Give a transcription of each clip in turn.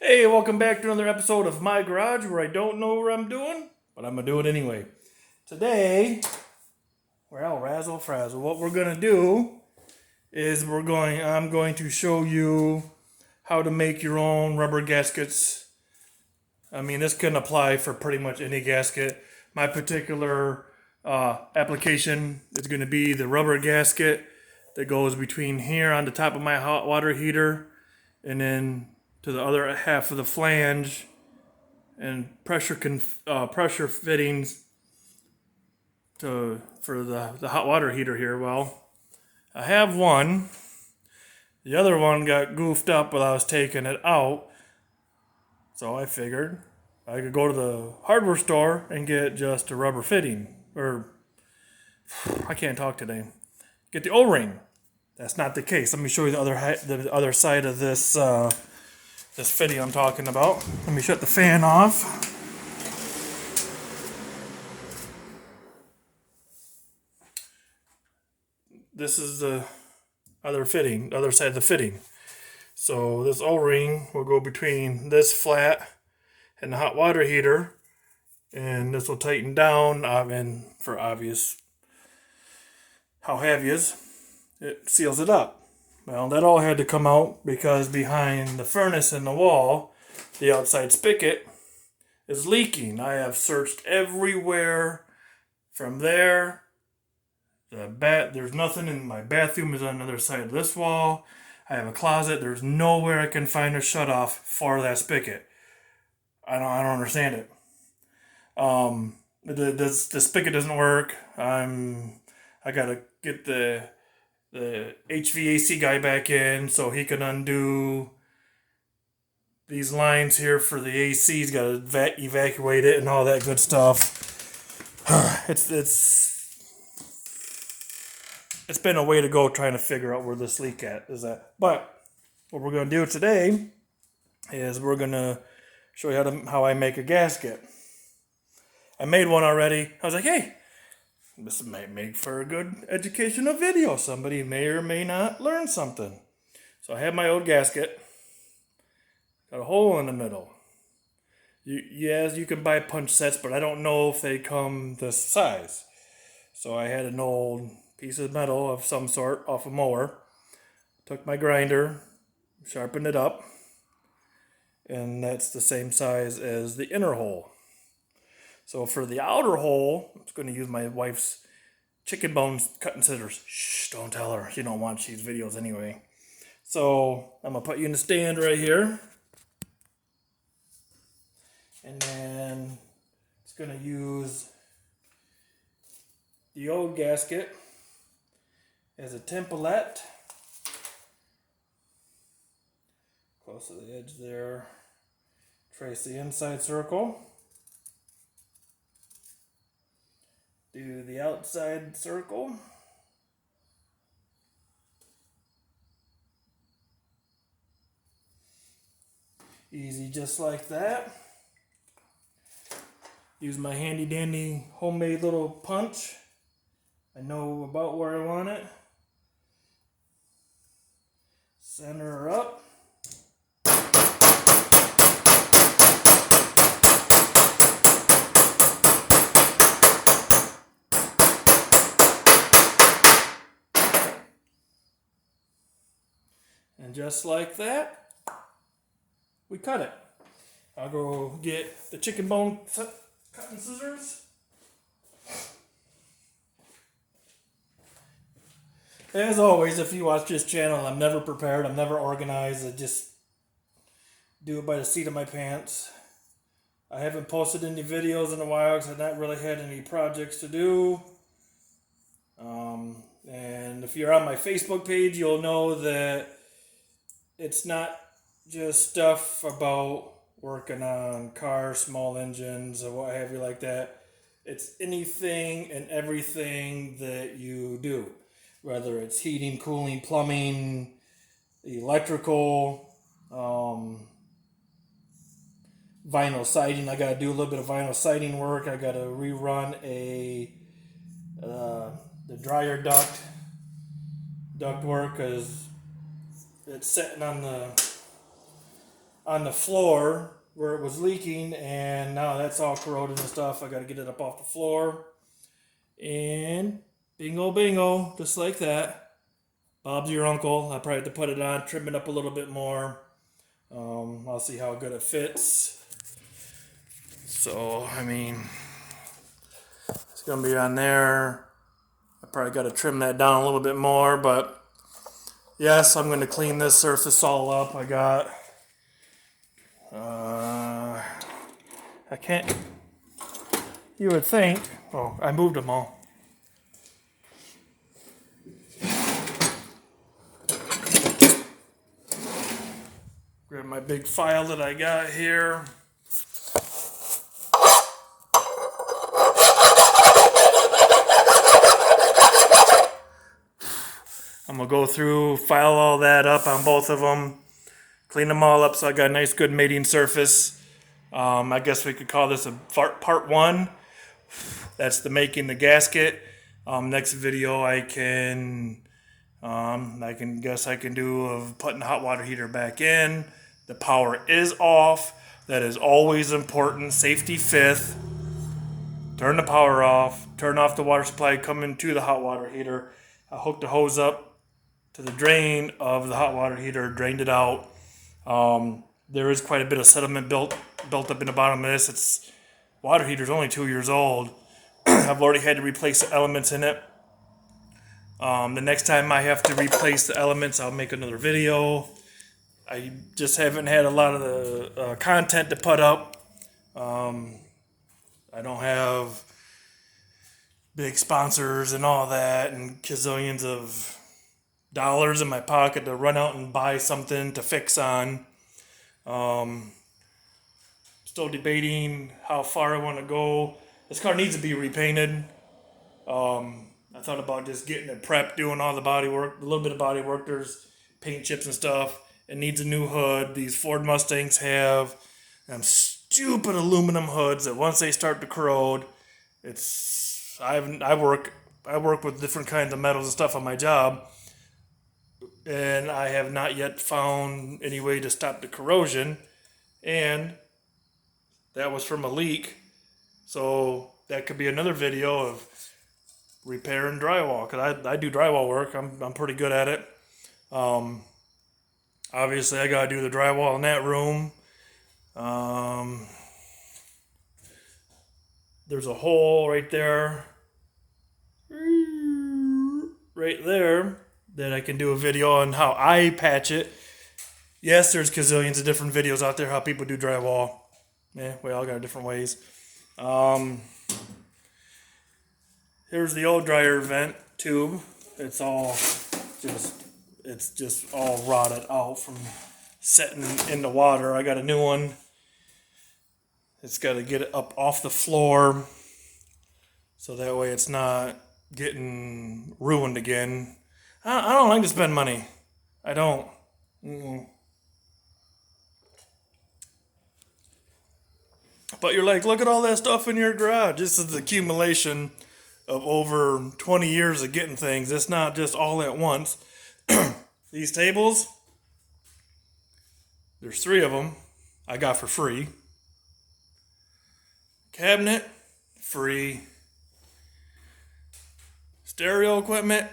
Hey, welcome back to another episode of My Garage where I don't know what I'm doing, but I'm going to do it anyway. Today, well, razzle frazzle, what we're going to do is I'm going to show you how to make your own rubber gaskets. I mean, this can apply for pretty much any gasket. My particular application is going to be the rubber gasket that goes between here on the top of my hot water heater and then to the other half of the flange and pressure fittings for the hot water heater here. Well, I have one. The other one got goofed up while I was taking it out, so I figured I could go to the hardware store and get just a rubber fitting. Or I can't talk today. Get the O-ring. That's not the case. Let me show you the other side of this fitting I'm talking about. Let me shut the fan off. This is the other side of the fitting. So this O-ring will go between this flat and the hot water heater, and this will tighten down, and for obvious how heavy it seals it up. Well, that all had to come out because behind the furnace in the wall, the outside spigot is leaking. I have searched everywhere from there. There's nothing in my bathroom is on the other side of this wall. I have a closet. There's nowhere I can find a shutoff for that spigot. I don't understand it. The spigot doesn't work. I gotta get the HVAC guy back in so he can undo these lines here for the AC. He's got to evacuate it and all that good stuff. It's been a way to go trying to figure out where this leak is at. But what we're going to do today is we're going to show you how I make a gasket. I made one already. I was like, hey, this might make for a good educational video. Somebody may or may not learn something. So I have my old gasket. Got a hole in the middle. Yes, you can buy punch sets, but I don't know if they come this size. So I had an old piece of metal of some sort off a mower. Took my grinder, sharpened it up, and that's the same size as the inner hole. So for the outer hole, I'm just going to use my wife's chicken bones cutting scissors. Shh, don't tell her. She don't watch these videos anyway. So I'm going to put you in the stand right here. And then it's going to use the old gasket as a template. Close to the edge there. Trace the inside circle. Do the outside circle. Easy just like that. Use my handy dandy homemade little punch. I know about where I want it. Center her up. And just like that, we cut it. I'll go get the chicken bone cutting scissors. As always, if you watch this channel, I'm never prepared, I'm never organized, I just do it by the seat of my pants. I haven't posted any videos in a while because I've not really had any projects to do. And if you're on my Facebook page, you'll know that it's not just stuff about working on cars, small engines, or what have you like that. It's anything and everything that you do. Whether it's heating, cooling, plumbing, electrical, vinyl siding. I got to do a little bit of vinyl siding work. I got to rerun the dryer duct work because it's sitting on on the floor where it was leaking, and now that's all corroded and stuff. I got to get it up off the floor. And bingo, bingo, just like that. Bob's your uncle. I probably have to put it on, trim it up a little bit more. I'll see how good it fits. So, I mean, it's going to be on there. I probably got to trim that down a little bit more, but yes, I'm going to clean this surface all up. I got, I can't, you would think, oh, I moved them all. Grab my big file that I got here. I'm going to go through, file all that up on both of them, clean them all up so I got a nice good mating surface. I guess we could call this a part one. That's the making the gasket. Next video I can do of putting the hot water heater back in. The power is off. That is always important. Safety fifth. Turn the power off. Turn off the water supply coming to the hot water heater. I hooked the hose up to the drain of the hot water heater, drained it out. There is quite a bit of sediment built up in the bottom of this. It's water heater's only 2 years old. I've already had to replace the elements in it. The next time I have to replace the elements, I'll make another video. I just haven't had a lot of the content to put up. I don't have big sponsors and all that and gazillions of dollars in my pocket to run out and buy something to fix on. Still debating how far I want to go. This car needs to be repainted. I thought about just getting it prepped, doing all the body work, a little bit of body work. There's paint chips and stuff. It needs a new hood. These Ford Mustangs have them stupid aluminum hoods that once they start to corrode, I work with different kinds of metals and stuff on my job, and I have not yet found any way to stop the corrosion, and that was from a leak. So that could be another video of repair and drywall, because I do drywall work. I'm pretty good at it. Obviously, I got to do the drywall in that room. There's a hole right there, that I can do a video on how I patch it. Yes, there's gazillions of different videos out there how people do drywall. Yeah, we all got different ways. Here's the old dryer vent tube. It's just all rotted out from setting in the water. I got a new one. It's got to get it up off the floor so that way it's not getting ruined again. I don't like to spend money. I don't. But you're like, look at all that stuff in your garage. This is the accumulation of over 20 years of getting things. It's not just all at once. These tables, there's 3 of them I got for free. Cabinet, free. Stereo equipment,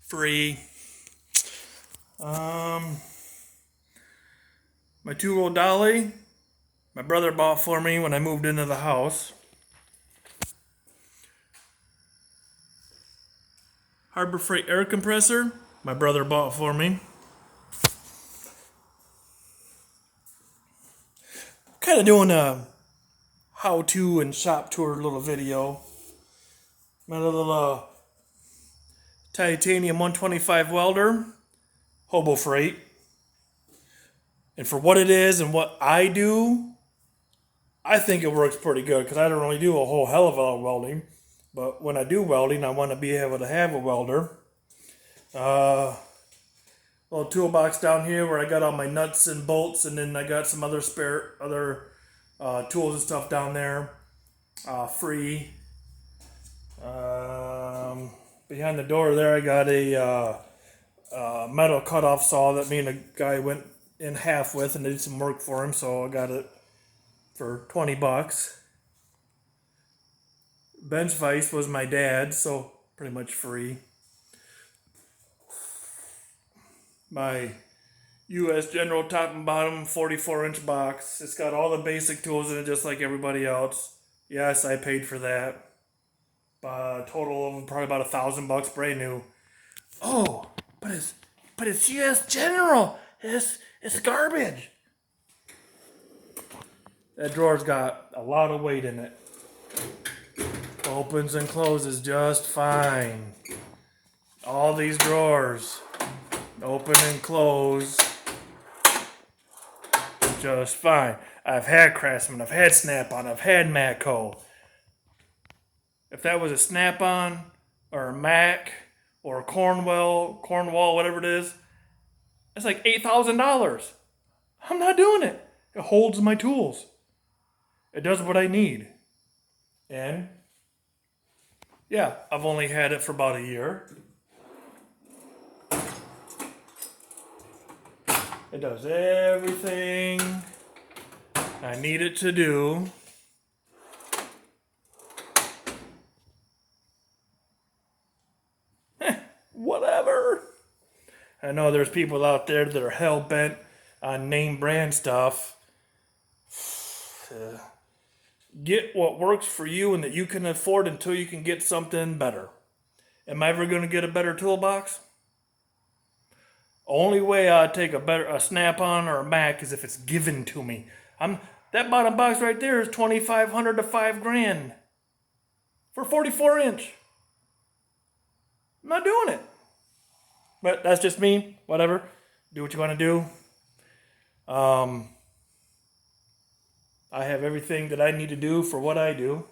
free. My 2-row dolly, my brother bought for me when I moved into the house. Harbor Freight air compressor, my brother bought for me. Kind of doing a how-to and shop tour little video. My little titanium 125 welder, Hobo Freight. And for what it is and what I do, I think it works pretty good, because I don't really do a whole hell of a lot of welding. But when I do welding, I want to be able to have a welder. Little toolbox down here where I got all my nuts and bolts, and then I got some other tools and stuff down there, free. Behind the door there, I got a metal cutoff saw that me and a guy went in half with and did some work for him, so I got it for $20. Bench vise was my dad's, so pretty much free. My U.S. General top and bottom 44-inch box. It's got all the basic tools in it just like everybody else. Yes, I paid for that. A total of probably about $1,000 brand new. Oh, but it's U.S. General. It's garbage. That drawer's got a lot of weight in it. Opens and closes just fine. All these drawers open and close just fine. I've had Craftsman, I've had Snap-on, I've had Matco. If that was a Snap-on or a Mac or a Cornwall, whatever it is, it's like $8,000. I'm not doing it. It holds my tools. It does what I need. And yeah, I've only had it for about a year. It does everything I need it to do. Whatever. I know there's people out there that are hell-bent on name brand stuff. Get what works for you and that you can afford until you can get something better. Am I ever going to get a better toolbox? Only way I'd take a Snap-on or a Mac is if it's given to me. That bottom box right there is $2,500 to $5,000 for 44-inch. I'm not doing it. But that's just me. Whatever. Do what you want to do. I have everything that I need to do for what I do.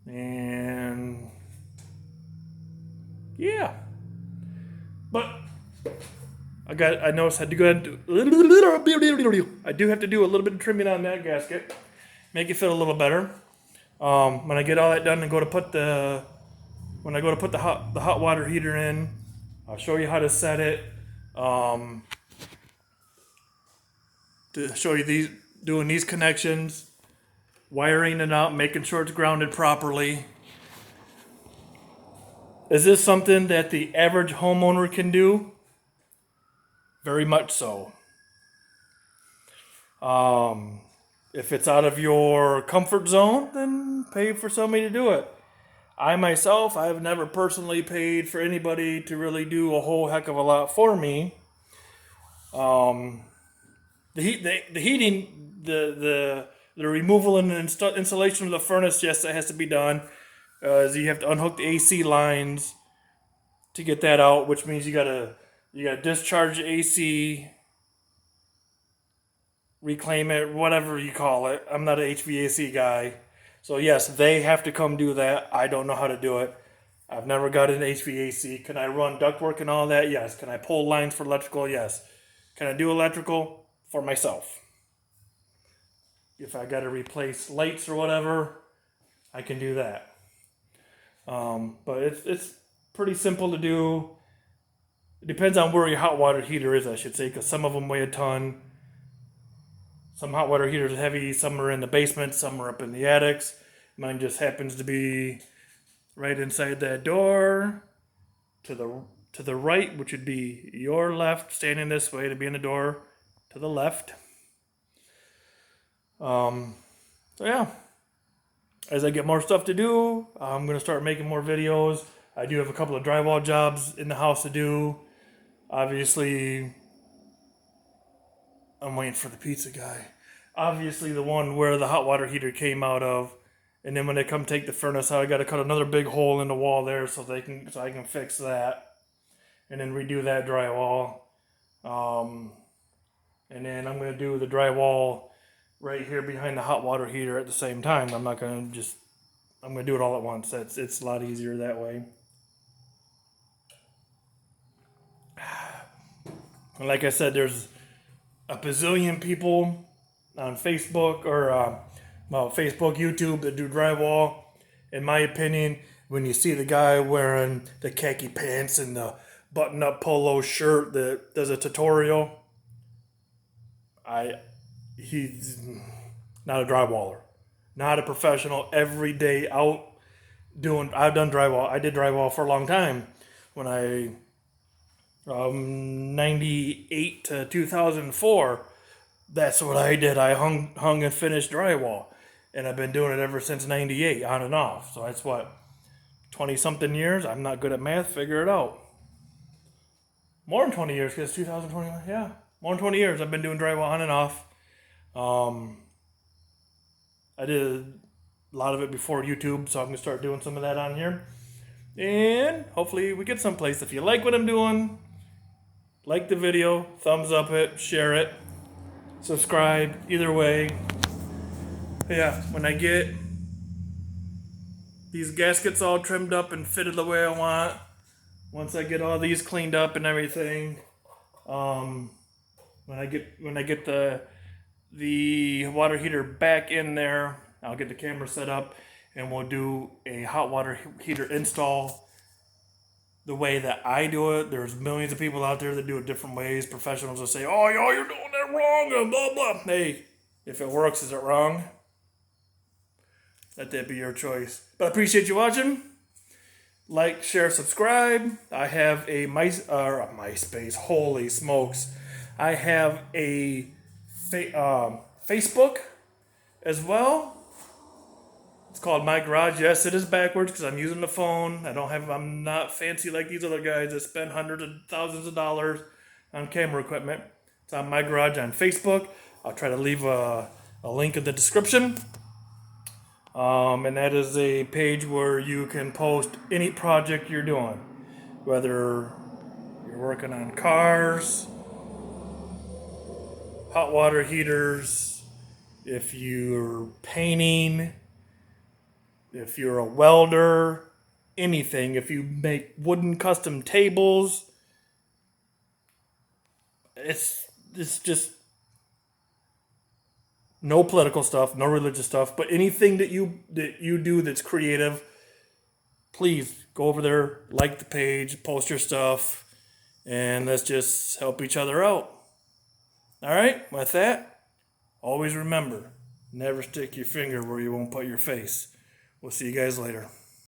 And yeah. But I noticed I had to go ahead and I do have to do a little bit of trimming on that gasket. Make it fit a little better. When I get all that done and go to put the hot water heater in, I'll show you how to set it. To show you doing these connections, wiring it out, making sure it's grounded properly. Is this something that the average homeowner can do? Very much so. If it's out of your comfort zone, then pay for somebody to do it. I myself, I've never personally paid for anybody to really do a whole heck of a lot for me. The heating, the removal and installation of the furnace, yes, that has to be done. You have to unhook the AC lines to get that out, which means you gotta discharge the AC, reclaim it, whatever you call it. I'm not an HVAC guy. So yes, they have to come do that. I don't know how to do it. I've never got an HVAC. Can I run ductwork and all that? Yes. Can I pull lines for electrical? Yes. Can I do electrical for myself? If I got to replace lights or whatever, I can do that. But it's pretty simple to do. It depends on where your hot water heater is, I should say, because some of them weigh a ton. Some hot water heaters are heavy, some are in the basement, some are up in the attics. Mine just happens to be right inside that door to the right, which would be your left, standing this way to be in the door to the left. So yeah, as I get more stuff to do, I'm going to start making more videos. I do have a couple of drywall jobs in the house to do. Obviously, I'm waiting for the pizza guy. Obviously, the one where the hot water heater came out of, and then when they come take the furnace out, I got to cut another big hole in the wall there so I can fix that, and then redo that drywall. And then I'm gonna do the drywall right here behind the hot water heater at the same time. I'm gonna do it all at once. It's a lot easier that way. And like I said, there's a bazillion people on Facebook Facebook, YouTube that do drywall. In my opinion, when you see the guy wearing the khaki pants and the button-up polo shirt that does a tutorial, He's not a drywaller, not a professional. Every day out doing. I've done drywall. I did drywall for a long time. When I 98 to 2004, that's what I did. I hung and finished drywall, and I've been doing it ever since '98, on and off. So that's what 20 something years. I'm not good at math. Figure it out. More than 20 years, because 2021. Yeah, more than 20 years. I've been doing drywall on and off. I did a lot of it before YouTube, so I'm gonna start doing some of that on here. And hopefully we get someplace. If you like what I'm doing, like the video, thumbs up it, share it, subscribe, either way. Yeah, when I get these gaskets all trimmed up and fitted the way I want, once I get all these cleaned up and everything, when I get the water heater back in there, I'll get the camera set up and we'll do a hot water heater install the way that I do it. There's millions of people out there that do it different ways. Professionals will say, oh, you're doing that wrong, and blah, blah. Hey, if it works, is it wrong? Let that be your choice. But I appreciate you watching. Like, share, subscribe. I have a MySpace. Holy smokes. I have a Facebook as well. It's called My Garage. Yes, it is backwards because I'm using the phone. I'm not fancy like these other guys that spend hundreds of thousands of dollars on camera equipment. It's on My Garage on Facebook. I'll try to leave a link in the description. And that is a page where you can post any project you're doing, whether you're working on cars, hot water heaters, if you're painting, if you're a welder, anything. If you make wooden custom tables, it's just no political stuff, no religious stuff, but anything that you do that's creative, please go over there, like the page, post your stuff, and let's just help each other out. All right, with that, always remember, never stick your finger where you won't put your face. We'll see you guys later.